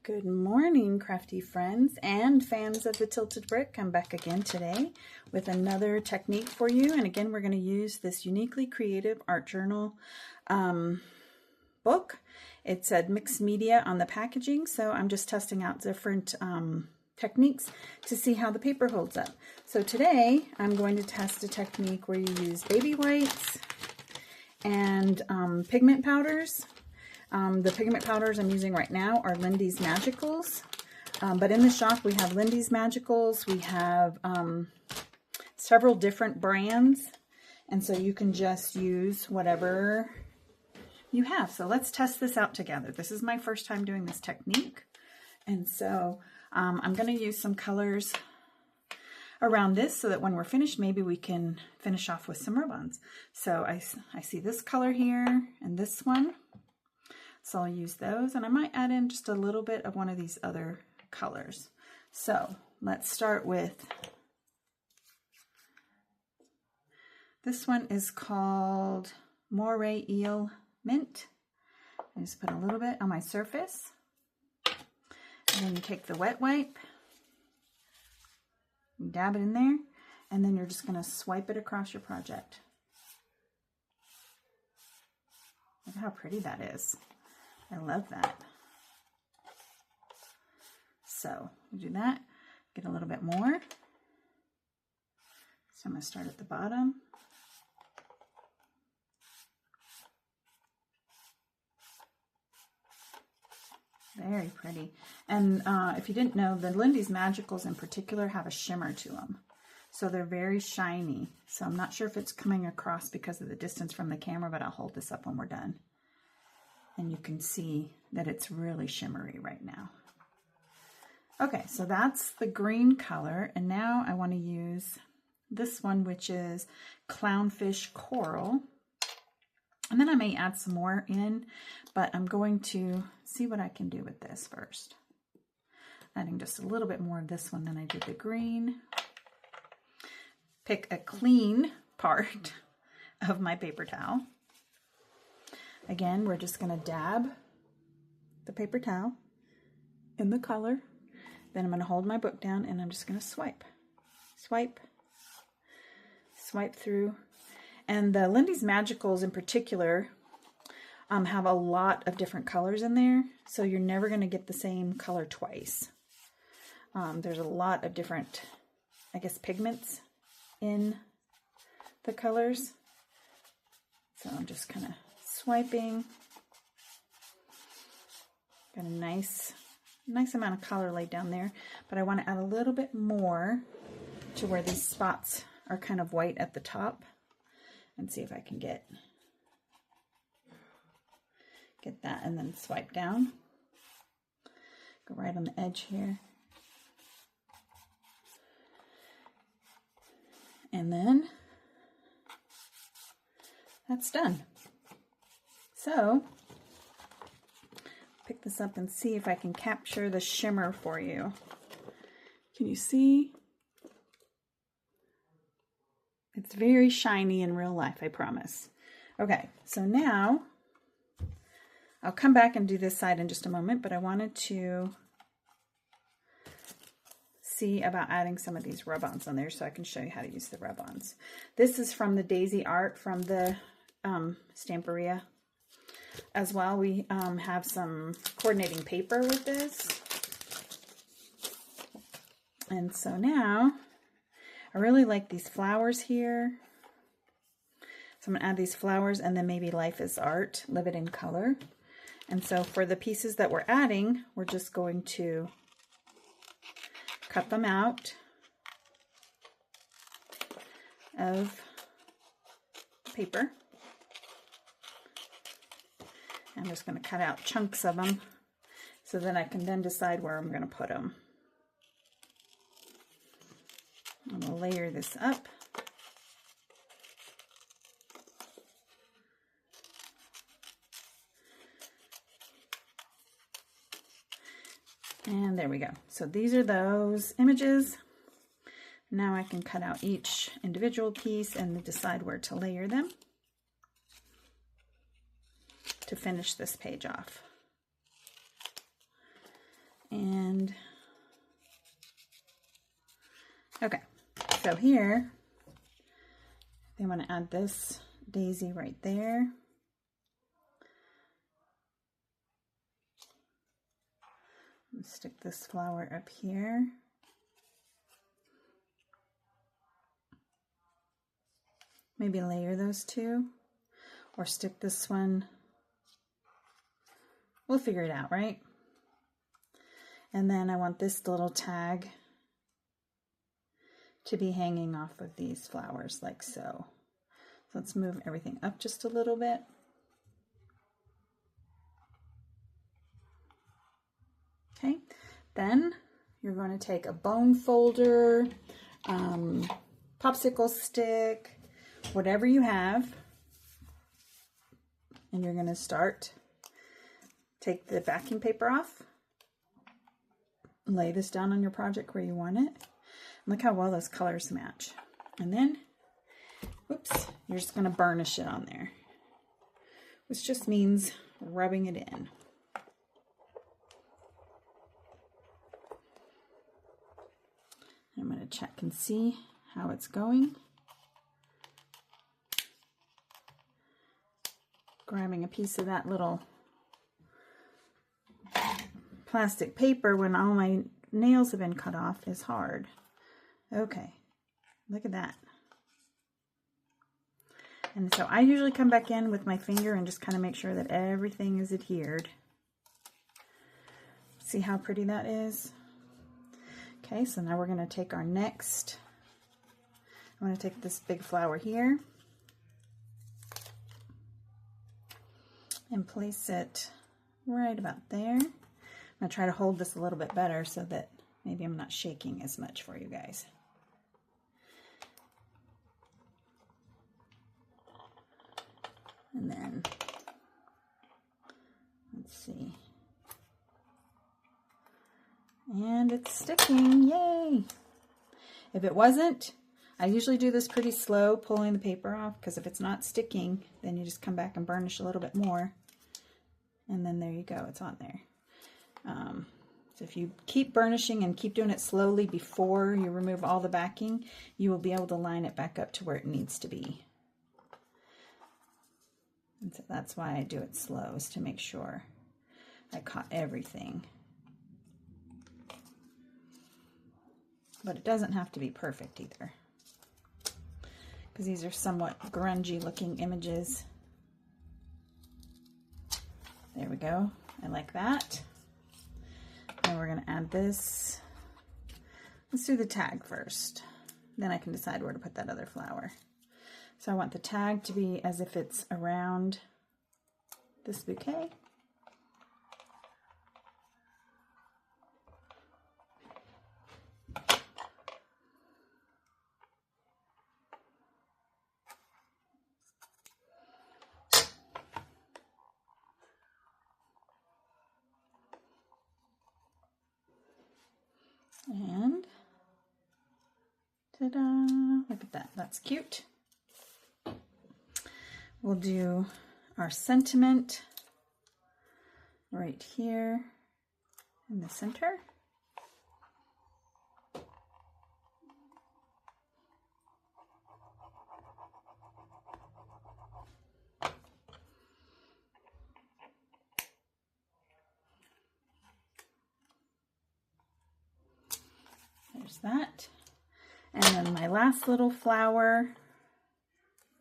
Good morning, crafty friends and fans of the Tilted Brick. I'm back again today with another technique for you. And again, we're going to use this Uniquely Creative Art Journal book. It said mixed media on the packaging, so I'm just testing out different techniques to see how the paper holds up. So today, I'm going to test a technique where you use baby whites and pigment powders. The pigment powders I'm using right now are Lindy's Magicals, but in the shop we have Lindy's Magicals, we have several different brands, and so you can just use whatever you have. So let's test this out together. This is my first time doing this technique, and so I'm going to use some colors around this so that when we're finished, maybe we can finish off with some rub-ons. So I see this color here and this one. So I'll use those, and I might add in just a little bit of one of these other colors. So let's start with, this one is called Moray Eel Mint. I just put a little bit on my surface. And then you take the wet wipe, you dab it in there, and then you're just going to swipe it across your project. Look how pretty that is. I love that. So you do that, get a little bit more. So I'm going to start at the bottom. Very pretty. And if you didn't know, the Lindy's Magicals in particular have a shimmer to them. So they're very shiny. So I'm not sure if it's coming across because of the distance from the camera, but I'll hold this up when we're done. And you can see that it's really shimmery right now. Okay, so that's the green color. And now I want to use this one, which is Clownfish Coral. And then I may add some more in, but I'm going to see what I can do with this first. Adding just a little bit more of this one than I did the green. Pick a clean part of my paper towel. Again, we're just going to dab the paper towel in the color. Then I'm going to hold my book down and I'm just going to swipe. Swipe. Swipe through. And the Lindy's Magicals in particular have a lot of different colors in there. So you're never going to get the same color twice. There's a lot of different, I guess, pigments in the colors. So I'm just kind of swiping. Got a nice amount of color laid down there, but I want to add a little bit more to where these spots are kind of white at the top, and see if I can get that, and then swipe down. Go right on the edge here. And then that's done. So, pick this up and see if I can capture the shimmer for you. Can you see? It's very shiny in real life, I promise. Okay, so now, I'll come back and do this side in just a moment, but I wanted to see about adding some of these rub-ons on there so I can show you how to use the rub-ons. This is from the Daisy Art from the Stamperia. As well, we have some coordinating paper with this. And so now, I really like these flowers here. So I'm going to add these flowers and then maybe Life is Art, Live It in Color. And so for the pieces that we're adding, we're just going to cut them out of paper. I'm just going to cut out chunks of them so that I can then decide where I'm going to put them. I'm going to layer this up. And there we go. So these are those images. Now I can cut out each individual piece and decide where to layer them to finish this page off. And okay, so here, I want to add this daisy right there. Stick this flower up here. Maybe layer those two, or stick this one. We'll figure it out, right? And then I want this little tag to be hanging off of these flowers like so. So let's move everything up just a little bit. Okay, then you're going to take a bone folder, popsicle stick, whatever you have, and you're going to take the backing paper off, lay this down on your project where you want it. Look how well those colors match. And then, whoops, you're just going to burnish it on there, which just means rubbing it in. I'm going to check and see how it's going. Grabbing a piece of that little plastic paper when all my nails have been cut off is hard. Okay, look at that. And so I usually come back in with my finger and just kind of make sure that everything is adhered. See how pretty that is? Okay, so now we're going to take our next, I'm going to take this big flower here and place it right about there. I'm going to try to hold this a little bit better so that maybe I'm not shaking as much for you guys. And then, let's see. And it's sticking, yay! If it wasn't, I usually do this pretty slow, pulling the paper off, because if it's not sticking, then you just come back and burnish a little bit more. And then there you go, it's on there. So if you keep burnishing and keep doing it slowly before you remove all the backing, you will be able to line it back up to where it needs to be. And so that's why I do it slow, is to make sure I caught everything. But it doesn't have to be perfect either, because these are somewhat grungy looking images. There we go. I like that. And we're going to add this. Let's do the tag first. Then I can decide where to put that other flower. So I want the tag to be as if it's around this bouquet. And ta-da! Look at that. That's cute. We'll do our sentiment right here in the center. There's that. And then my last little flower,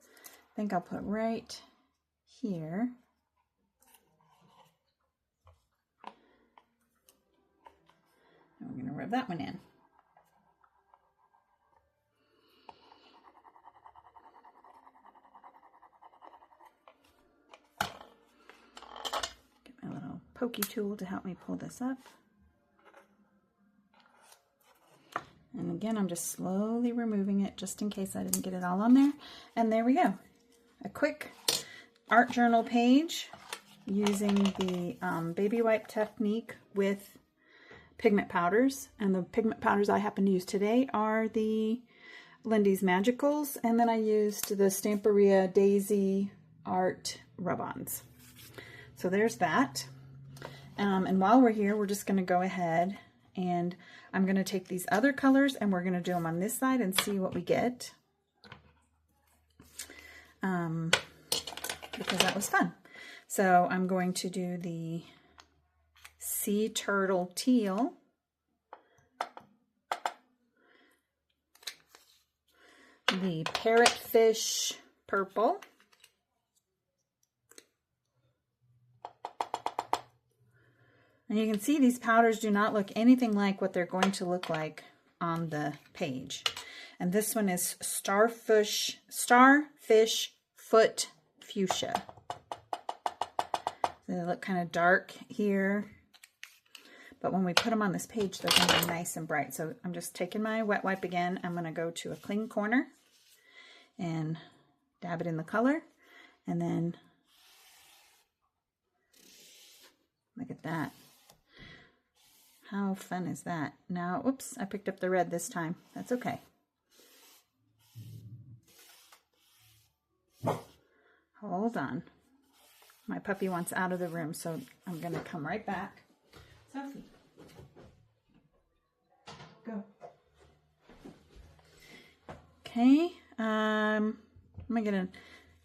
I think I'll put right here. And we're going to rub that one in. Get my little pokey tool to help me pull this up. And again, I'm just slowly removing it just in case I didn't get it all on there. And there we go. A quick art journal page using the baby wipe technique with pigment powders. And the pigment powders I happen to use today are the Lindy's Magicals. And then I used the Stamperia Daisy Art rub-ons. So there's that. And while we're here, we're just going to go ahead and I'm going to take these other colors and we're going to do them on this side and see what we get. Because that was fun. So I'm going to do the sea turtle teal. The parrotfish purple. And you can see these powders do not look anything like what they're going to look like on the page. And this one is starfish foot fuchsia. They look kind of dark here, but when we put them on this page, they're going to be nice and bright. So I'm just taking my wet wipe again. I'm going to go to a clean corner and dab it in the color, and then look at that. How fun is that? Now, whoops, I picked up the red this time. That's okay. Hold on. My puppy wants out of the room, so I'm going to come right back. Sophie, go. Okay, I'm going to get a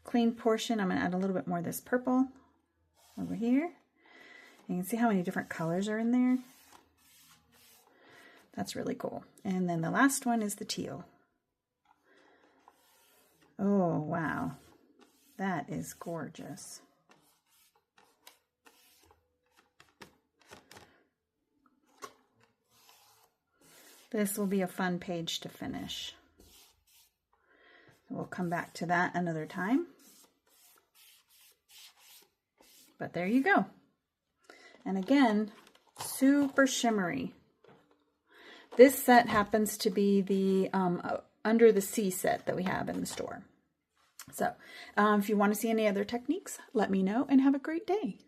clean portion. I'm going to add a little bit more of this purple over here. You can see how many different colors are in there. That's really cool. And then the last one is the teal. Oh, wow. That is gorgeous. This will be a fun page to finish. We'll come back to that another time. But there you go. And again, super shimmery. This set happens to be the Under the Sea set that we have in the store. So if you want to see any other techniques, let me know and have a great day.